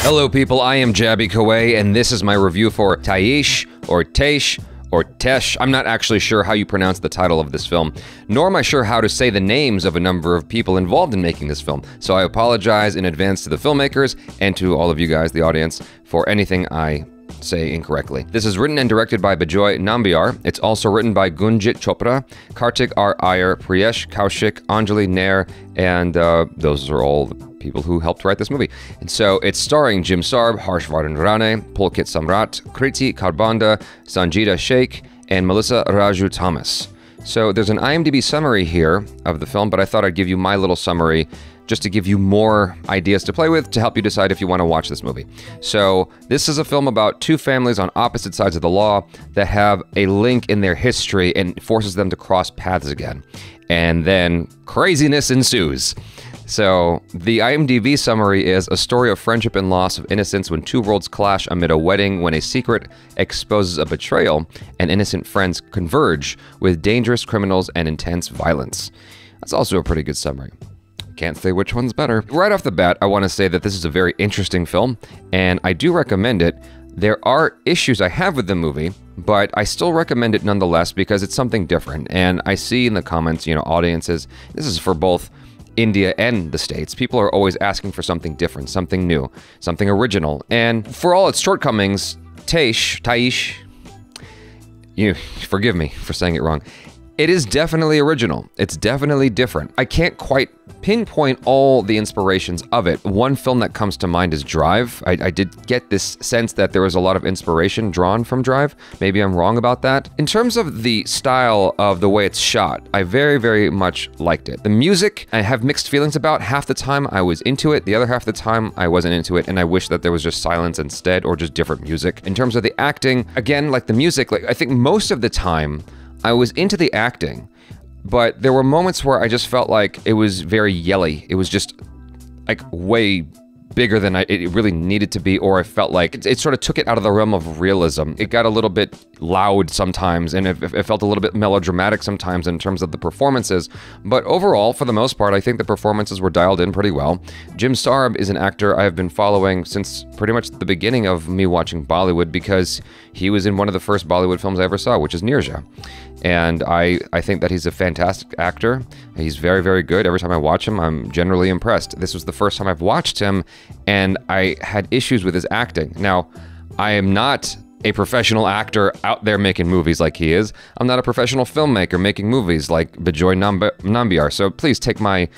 Hello people, I am Jaby Koay, and this is my review for TAISH, or TAISH, or TAISH. I'm not actually sure how you pronounce the title of this film, nor am I sure how to say the names of a number of people involved in making this film, so I apologize in advance to the filmmakers and to all of you guys, the audience, for anything I say incorrectly. This is written and directed by Bejoy Nambiar. It's also written by Gunjit Chopra, Kartik R. Iyer, Priyesh Kaushik, Anjali Nair, and those are all the people who helped write this movie. And so it's starring Jim Sarbh, Harshvardhan Rane, Pulkit Samrat, Kriti Karbanda, Sanjita Sheikh, and Melissa Raju Thomas. So there's an IMDb summary here of the film, but I thought I'd give you my little summary just to give you more ideas to play with to help you decide if you want to watch this movie. So this is a film about two families on opposite sides of the law that have a link in their history and forces them to cross paths again. And then craziness ensues. So the IMDb summary is a story of friendship and loss of innocence when two worlds clash amid a wedding when a secret exposes a betrayal and innocent friends converge with dangerous criminals and intense violence. That's also a pretty good summary. Can't say which one's better. Right off the bat, I want to say that this is a very interesting film, and I do recommend it. There are issues I have with the movie, but I still recommend it nonetheless because it's something different. And I see in the comments, audiences, this is for both India and the States. People are always asking for something different, something new, something original. And for all its shortcomings, TAISH, forgive me for saying it wrong, it is definitely original. It's definitely different. I can't quite pinpoint all the inspirations of it. One film that comes to mind is Drive. I did get this sense that there was a lot of inspiration drawn from Drive. Maybe I'm wrong about that. In terms of the style of the way it's shot, I very, very much liked it. The music, I have mixed feelings about. Half the time I was into it, the other half the time I wasn't into it, and I wish that there was just silence instead or just different music. In terms of the acting, again, like the music, I think most of the time I was into the acting, but there were moments where I just felt like it was very yelly. It was just like way bigger than it really needed to be, or I felt like it sort of took it out of the realm of realism. It got a little bit loud sometimes, and it felt a little bit melodramatic sometimes in terms of the performances. But overall, for the most part, I think the performances were dialed in pretty well. Jim Sarbh is an actor I have been following since pretty much the beginning of me watching Bollywood, because he was in one of the first Bollywood films I ever saw, which is Nirja. And I think that he's a fantastic actor. He's very, very good. Every time I watch him, I'm generally impressed. This was the first time I've watched him, and I had issues with his acting. Now, I am not a professional actor out there making movies like he is. I'm not a professional filmmaker making movies like Bejoy Nambiar, so please take my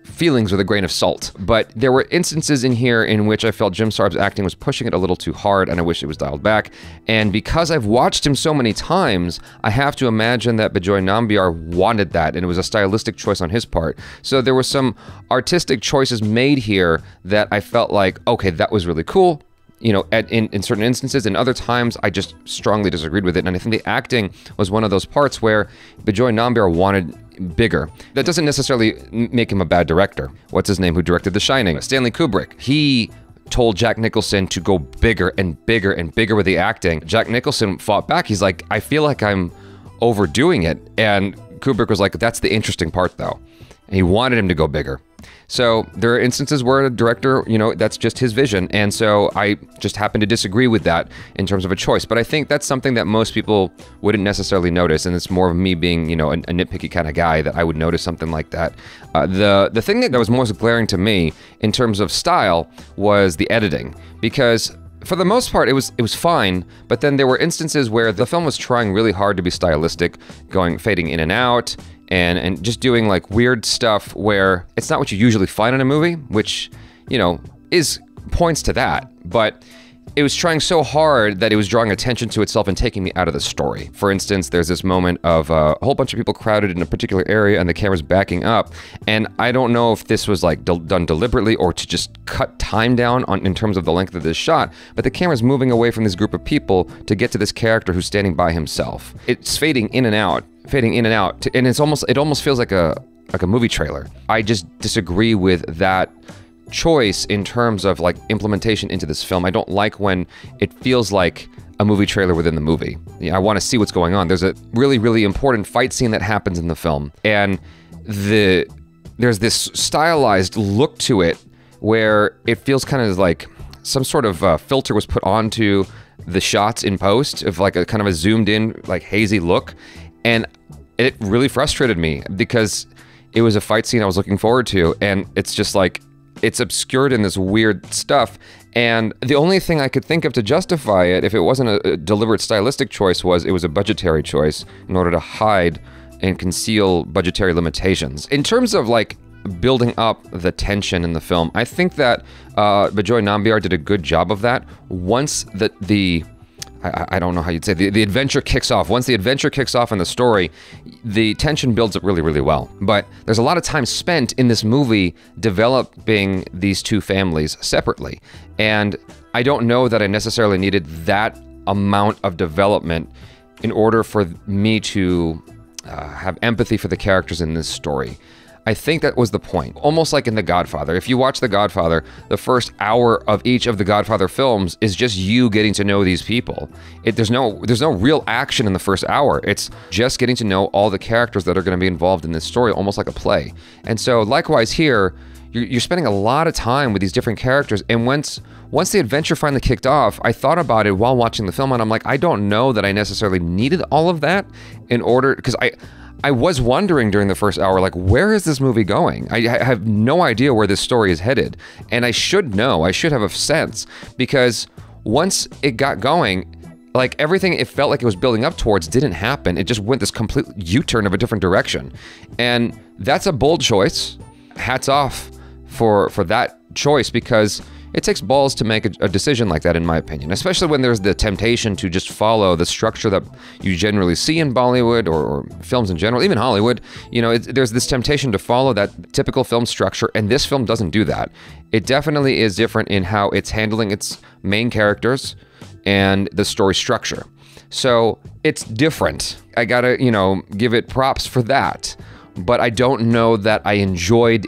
feelings with a grain of salt. But there were instances in here in which I felt Jim Sarbh's acting was pushing it a little too hard, and I wish it was dialed back. And because I've watched him so many times, I have to imagine that Bejoy Nambiar wanted that, and it was a stylistic choice on his part. So there were some artistic choices made here that I felt like, okay, that was really cool. In certain instances, and other times I just strongly disagreed with it. And I think the acting was one of those parts where Bejoy Nambiar wanted bigger. That doesn't necessarily make him a bad director. What's his name who directed The Shining? Stanley Kubrick. He told Jack Nicholson to go bigger and bigger and bigger with the acting. Jack Nicholson fought back. He's like, I feel like I'm overdoing it. And Kubrick was like, that's the interesting part though. And he wanted him to go bigger. So there are instances where a director, that's just his vision. And so I just happen to disagree with that in terms of a choice. But I think that's something that most people wouldn't necessarily notice. And it's more of me being, a nitpicky kind of guy that I would notice something like that. The thing that was most glaring to me in terms of style was the editing, because for the most part, it was fine, but then there were instances where the film was trying really hard to be stylistic, fading in and out, and just doing like weird stuff where it's not what you usually find in a movie, which, points to that, but it was trying so hard that it was drawing attention to itself and taking me out of the story. For instance, there's this moment of a whole bunch of people crowded in a particular area and the camera's backing up, and I don't know if this was like done deliberately or to just cut time down in terms of the length of this shot, but the camera's moving away from this group of people to get to this character who's standing by himself. It's fading in and out, and it almost feels like a movie trailer. I just disagree with that choice in terms of like implementation into this film. I don't like when it feels like a movie trailer within the movie. I want to see what's going on. There's a really, really important fight scene that happens in the film, and there's this stylized look to it where it feels kind of like some sort of filter was put onto the shots in post of like a kind of a zoomed in, like hazy look. And it really frustrated me because it was a fight scene I was looking forward to. And it's just like, it's obscured in this weird stuff. And the only thing I could think of to justify it, if it wasn't a deliberate stylistic choice, was it was a budgetary choice in order to hide and conceal budgetary limitations. In terms of like building up the tension in the film, I think that Bejoy Nambiar did a good job of that. Once I don't know how you'd say, the adventure kicks off. Once the adventure kicks off in the story, the tension builds up really, really well. But there's a lot of time spent in this movie developing these two families separately. And I don't know that I necessarily needed that amount of development in order for me to have empathy for the characters in this story. I think that was the point. Almost like in The Godfather. If you watch The Godfather, the first hour of each of the Godfather films is just you getting to know these people. There's no real action in the first hour. It's just getting to know all the characters that are going to be involved in this story, almost like a play. And so likewise here, you're spending a lot of time with these different characters. And once the adventure finally kicked off, I thought about it while watching the film, and I'm like, I don't know that I necessarily needed all of that in order, because I was wondering during the first hour, like, where is this movie going? I have no idea where this story is headed. And I should know, I should have a sense, because once it got going, like everything it felt like it was building up towards didn't happen. It just went this complete U-turn of a different direction. And that's a bold choice. Hats off for that choice, because it takes balls to make a decision like that, in my opinion, especially when there's the temptation to just follow the structure that you generally see in Bollywood or films in general, even Hollywood. You know, there's this temptation to follow that typical film structure, and this film doesn't do that. It definitely is different in how it's handling its main characters and the story structure. So it's different. I gotta, give it props for that. But I don't know that I enjoyed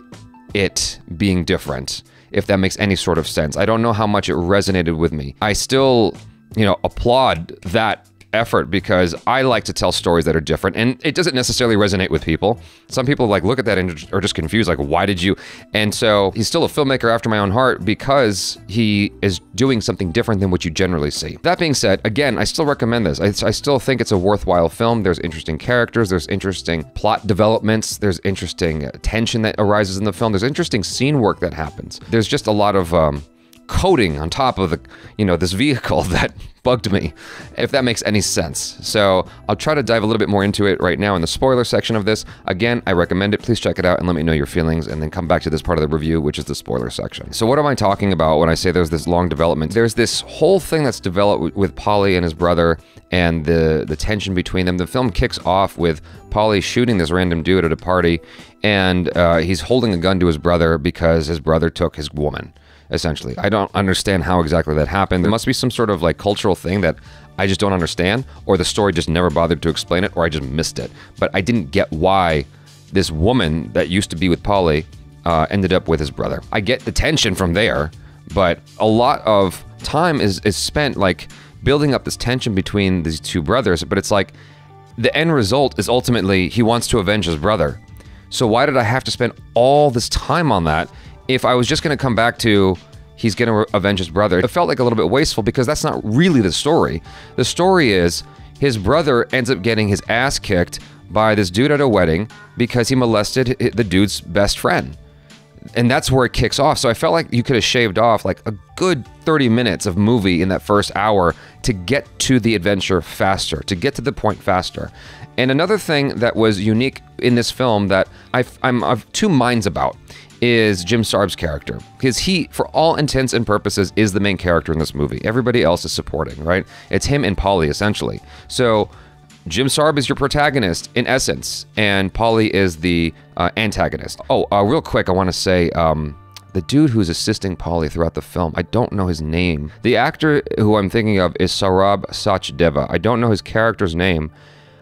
it being different, if that makes any sort of sense. I don't know how much it resonated with me. I still, applaud that effort, because I like to tell stories that are different, and it doesn't necessarily resonate with people. Some people like look at that and are just confused, like, why did you? And so he's still a filmmaker after my own heart, because he is doing something different than what you generally see. That being said, again, I still recommend this. I still think it's a worthwhile film. There's interesting characters, there's interesting plot developments, there's interesting tension that arises in the film, there's interesting scene work that happens. There's just a lot of coating on top of this vehicle that bugged me, if that makes any sense. So I'll try to dive a little bit more into it right now in the spoiler section of this. Again, I recommend it. Please check it out and let me know your feelings, and then come back to this part of the review, which is the spoiler section. So what am I talking about when I say there's this long development? There's this whole thing that's developed with Paulie and his brother, and the tension between them. The film kicks off with Paulie shooting this random dude at a party, and he's holding a gun to his brother because his brother took his woman, essentially. I don't understand how exactly that happened. There must be some sort of like cultural thing that I just don't understand, or the story just never bothered to explain it, or I just missed it. But I didn't get why this woman that used to be with Paulie ended up with his brother. I get the tension from there, but a lot of time is spent like building up this tension between these two brothers, but it's like the end result is ultimately he wants to avenge his brother. So why did I have to spend all this time on that if I was just going to come back to he's going to avenge his brother? It felt like a little bit wasteful, because that's not really the story. The story is his brother ends up getting his ass kicked by this dude at a wedding because he molested the dude's best friend. And that's where it kicks off. So I felt like you could have shaved off like a good 30 minutes of movie in that first hour to get to the adventure faster, to get to the point faster. And another thing that was unique in this film that I'm of two minds about is Jim Sarbh's character, because he, for all intents and purposes, is the main character in this movie. Everybody else is supporting, right? It's him and Paulie, essentially. So Jim Sarbh is your protagonist in essence, and Paulie is the antagonist. Oh, real quick, I want to say the dude who's assisting Paulie throughout the film, I don't know his name. The actor who I'm thinking of is Sarbh Sachdeva. I don't know his character's name,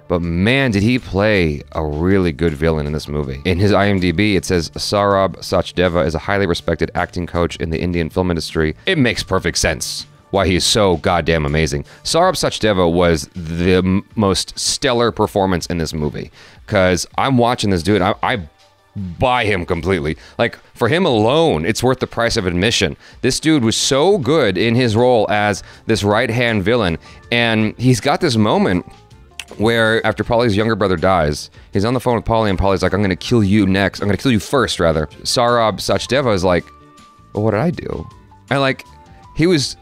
but man, did he play a really good villain in this movie. In his IMDb, it says Sarbh Sachdeva is a highly respected acting coach in the Indian film industry. It makes perfect sense why he's so goddamn amazing. Sarbh Sachdeva was the most stellar performance in this movie, because I'm watching this dude, I buy him completely. Like, for him alone, it's worth the price of admission. This dude was so good in his role as this right-hand villain, and he's got this moment where after Polly's younger brother dies, he's on the phone with Polly, and Polly's like, I'm gonna kill you next. I'm gonna kill you first, rather. Sarbh Sachdeva is like, well, what did I do? And like, he was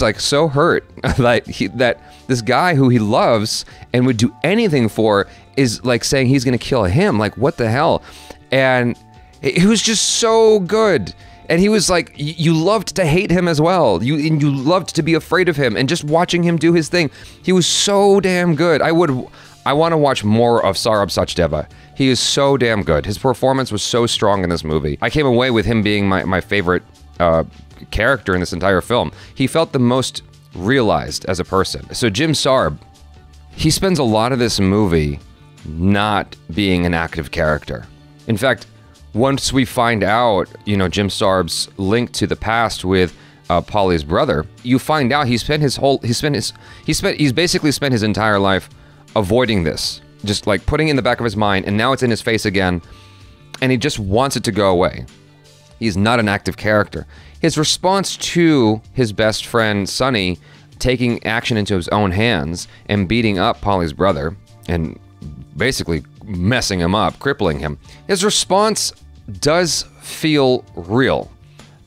like so hurt like that this guy who he loves and would do anything for is like saying he's gonna kill him. Like, what the hell? And he was just so good. And he was like, you loved to hate him as well. You loved to be afraid of him, and just watching him do his thing. He was so damn good. I want to watch more of Sarbh Sachdeva. He is so damn good. His performance was so strong in this movie. I came away with him being my favorite character in this entire film. He felt the most realized as a person. So Jim Sarbh, he spends a lot of this movie not being an active character. In fact, once we find out, you know, Jim Sarbh's link to the past with Polly's brother, you find out he's basically spent his entire life avoiding this, just like putting it in the back of his mind, and now it's in his face again, and he just wants it to go away. He's not an active character. His response to his best friend Sonny taking action into his own hands and beating up Polly's brother and basically messing him up, crippling him, his response does feel real.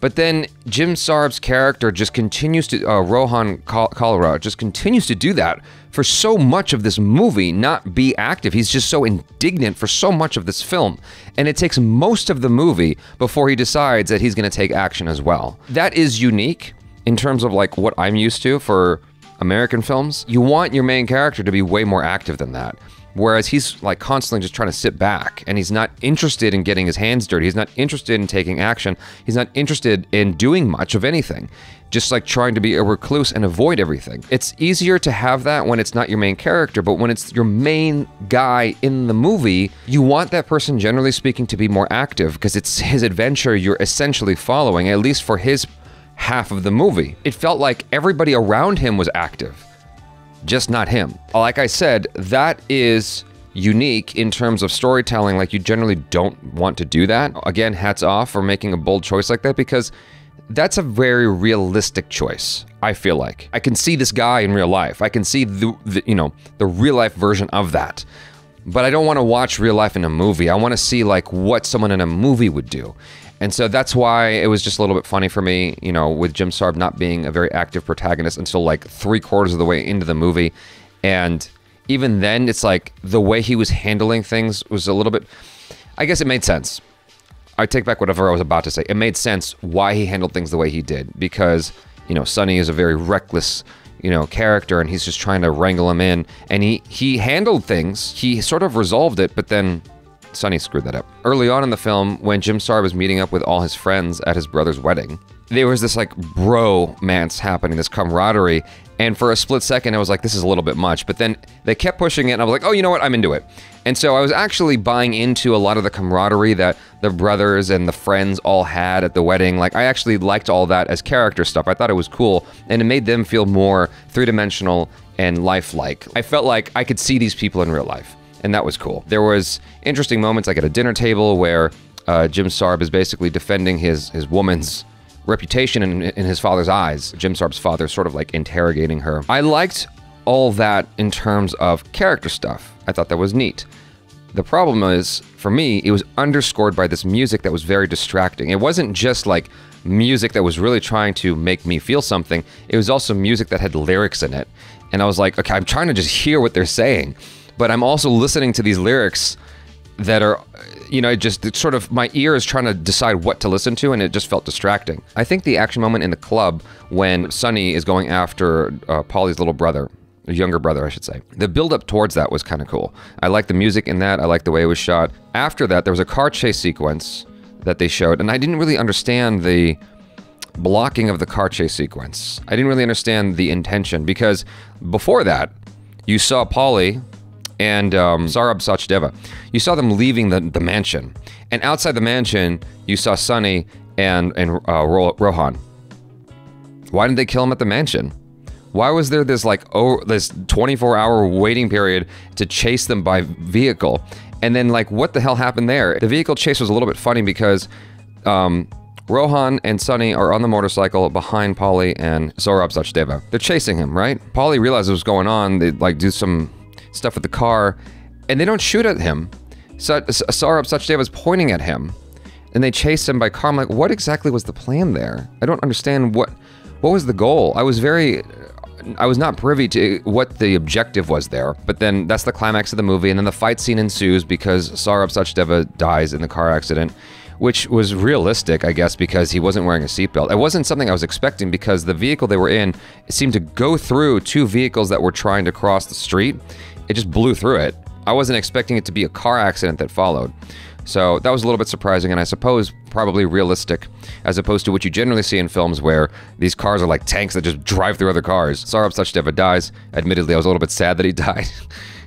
But then Jim Sarbh's character just continues to, Rohan Kalra just continues to do that for so much of this movie, not be active. He's just so indignant for so much of this film. And it takes most of the movie before he decides that he's gonna take action as well. That is unique in terms of like what I'm used to for American films. You want your main character to be way more active than that. Whereas he's like constantly just trying to sit back, and he's not interested in getting his hands dirty. He's not interested in taking action. He's not interested in doing much of anything. Just like trying to be a recluse and avoid everything. It's easier to have that when it's not your main character, but when it's your main guy in the movie, you want that person, generally speaking, to be more active because it's his adventure you're essentially following, at least for his half of the movie. It felt like everybody around him was active, just not him. Like I said, that is unique in terms of storytelling. Like, you generally don't want to do that. Again, hats off for making a bold choice like that, because that's a very realistic choice, I feel like. I can see this guy in real life. I can see the you know, the real life version of that. But I don't want to watch real life in a movie. I want to see like what someone in a movie would do. And so that's why it was just a little bit funny for me, you know, with Jim Sarbh not being a very active protagonist until like 3/4 of the way into the movie. And even then, it's like the way he was handling things was a little bit, I guess it made sense. I take back whatever I was about to say. It made sense why he handled things the way he did, because, you know, Sonny is a very reckless, you know, character, and he's just trying to wrangle him in, and he handled things. He sort of resolved it, but then Sonny screwed that up. Early on in the film, when Jim Sarbh was meeting up with all his friends at his brother's wedding, there was this like bromance happening, this camaraderie, and for a split second I was like, this is a little bit much, but then they kept pushing it and I was like, oh, you know what, I'm into it. And so I was actually buying into a lot of the camaraderie that the brothers and the friends all had at the wedding. Like, I actually liked all that as character stuff. I thought it was cool, and it made them feel more three-dimensional and lifelike. I felt like I could see these people in real life, and that was cool. There was interesting moments like at a dinner table where Jim Sarbh is basically defending his woman's reputation in his father's eyes. Jim Sarbh's father sort of like interrogating her. I liked all that in terms of character stuff. I thought that was neat. The problem is, for me, it was underscored by this music that was very distracting. It wasn't just like music that was really trying to make me feel something. It was also music that had lyrics in it. And I was like, okay, I'm trying to just hear what they're saying, but I'm also listening to these lyrics that are, you know, it's sort of, my ear is trying to decide what to listen to, and it just felt distracting. I think the action moment in the club when Sonny is going after Polly's little brother, younger brother, I should say. The build-up towards that was kind of cool. I liked the music in that. I liked the way it was shot. After that, there was a car chase sequence that they showed, and I didn't really understand the blocking of the car chase sequence. I didn't really understand the intention, because before that, you saw Polly and Sarbh Sachdeva. You saw them leaving the mansion, and outside the mansion, you saw Sonny and Rohan. Why didn't they kill him at the mansion? Why was there this like this 24-hour waiting period to chase them by vehicle? And then, like, what the hell happened there? The vehicle chase was a little bit funny because Rohan and Sunny are on the motorcycle behind Polly and Saurabh Sachdeva. They're chasing him, right? Polly realizes what's going on. They, like, do some stuff with the car, and they don't shoot at him. Saurabh Sachdeva's pointing at him, and they chase him by car. I'm like, what exactly was the plan there? I don't understand what was the goal. I was not privy to what the objective was there, but then that's the climax of the movie, and then the fight scene ensues because Saurabh Sachdeva dies in the car accident, which was realistic, I guess, because he wasn't wearing a seatbelt. It wasn't something I was expecting because the vehicle they were in seemed to go through two vehicles that were trying to cross the street. It just blew through it. I wasn't expecting it to be a car accident that followed. So that was a little bit surprising, and I suppose probably realistic, as opposed to what you generally see in films where these cars are like tanks that just drive through other cars. Saurabh Sachdeva dies. Admittedly, I was a little bit sad that he died,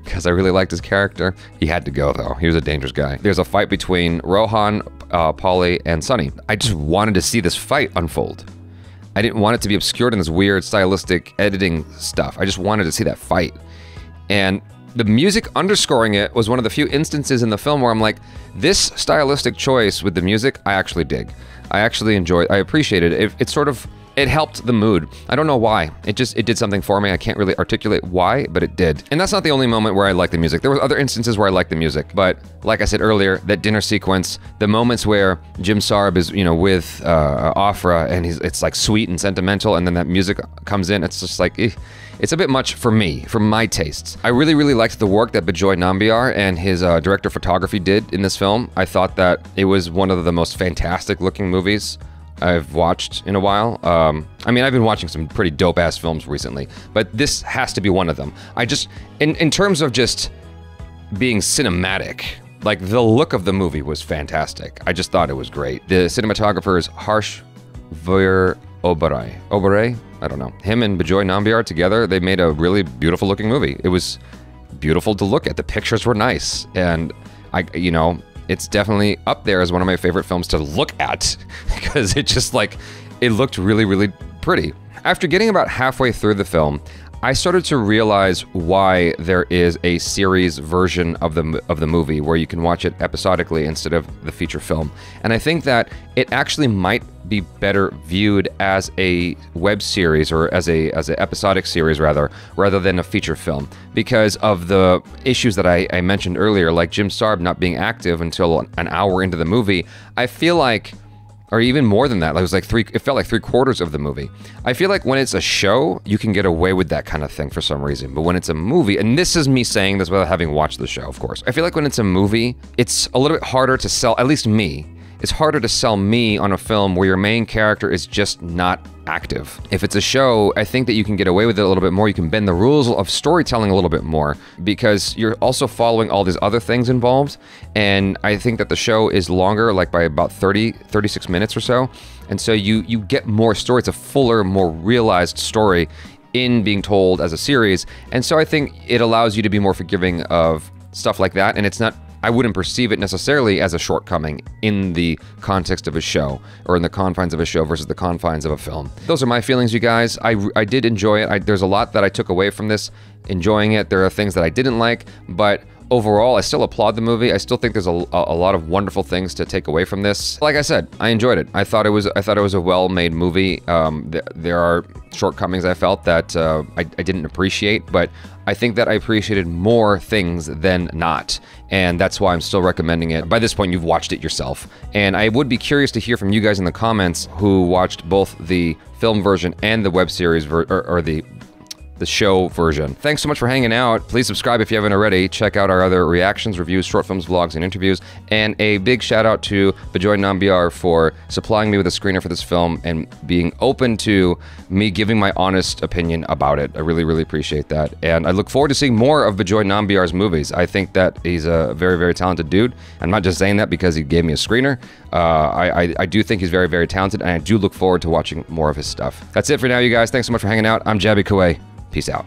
because I really liked his character. He had to go, though. He was a dangerous guy. There's a fight between Rohan, Polly, and Sunny. I just wanted to see this fight unfold. I didn't want it to be obscured in this weird stylistic editing stuff. I just wanted to see that fight. And the music underscoring it was one of the few instances in the film where I'm like, this stylistic choice with the music, I actually dig. I actually enjoy, I appreciate it. It helped the mood. I don't know why. It did something for me. I can't really articulate why, but it did. And that's not the only moment where I like the music. There were other instances where I liked the music, but like I said earlier, that dinner sequence, the moments where Jim Sarbh is, with Afra, and it's like sweet and sentimental, and then that music comes in, it's just like, it's a bit much for me, for my tastes. I really, really liked the work that Bejoy Nambiar and his director of photography did in this film. I thought that it was one of the most fantastic looking movies I've watched in a while. I mean, I've been watching some pretty dope-ass films recently, but this has to be one of them. In terms of just being cinematic, like, the look of the movie was fantastic. I just thought it was great. The cinematographer is Harshvardhan. Oberoi? I don't know. Him and Bejoy Nambiar together, they made a really beautiful looking movie. It was beautiful to look at. The pictures were nice, and it's definitely up there as one of my favorite films to look at because it looked really, really pretty. After getting about halfway through the film, I started to realize why there is a series version of the movie where you can watch it episodically instead of the feature film. And I think that it actually might be better viewed as a web series, or as an episodic series rather than a feature film, because of the issues that I mentioned earlier, like Jim Sarbh not being active until an hour into the movie. I feel like, or even more than that, it felt like 3/4 of the movie. I feel like when it's a show, you can get away with that kind of thing for some reason. But when it's a movie, and this is me saying this without having watched the show, of course, I feel like when it's a movie, it's a little bit harder to sell, at least me. It's harder to sell me on a film where your main character is just not active. If it's a show, I think that you can get away with it a little bit more. You can bend the rules of storytelling a little bit more because you're also following all these other things involved. And I think that the show is longer, like by about 36 minutes or so. And so you get more story. It's a fuller, more realized story in being told as a series. And so I think it allows you to be more forgiving of stuff like that. And I wouldn't perceive it necessarily as a shortcoming in the context of a show, or in the confines of a show versus the confines of a film. Those are my feelings, you guys. I did enjoy it. There's a lot that I took away from this, enjoying it. There are things that I didn't like, but overall, I still applaud the movie. I still think there's a lot of wonderful things to take away from this. Like I said, I enjoyed it. I thought it was a well-made movie. There are shortcomings I felt that I didn't appreciate, but I think that I appreciated more things than not. And that's why I'm still recommending it. By this point, you've watched it yourself. And I would be curious to hear from you guys in the comments who watched both the film version and the web series or the show version. Thanks so much for hanging out. Please subscribe if you haven't already. Check out our other reactions, reviews, short films, vlogs, and interviews. And a big shout out to Bejoy Nambiar for supplying me with a screener for this film and being open to me giving my honest opinion about it. I really, really appreciate that. And I look forward to seeing more of Bejoy Nambiar's movies. I think that he's a very, very talented dude. I'm not just saying that because he gave me a screener. I do think he's very, very talented, and I do look forward to watching more of his stuff. That's it for now, you guys. Thanks so much for hanging out. I'm Jaby Koay. Peace out.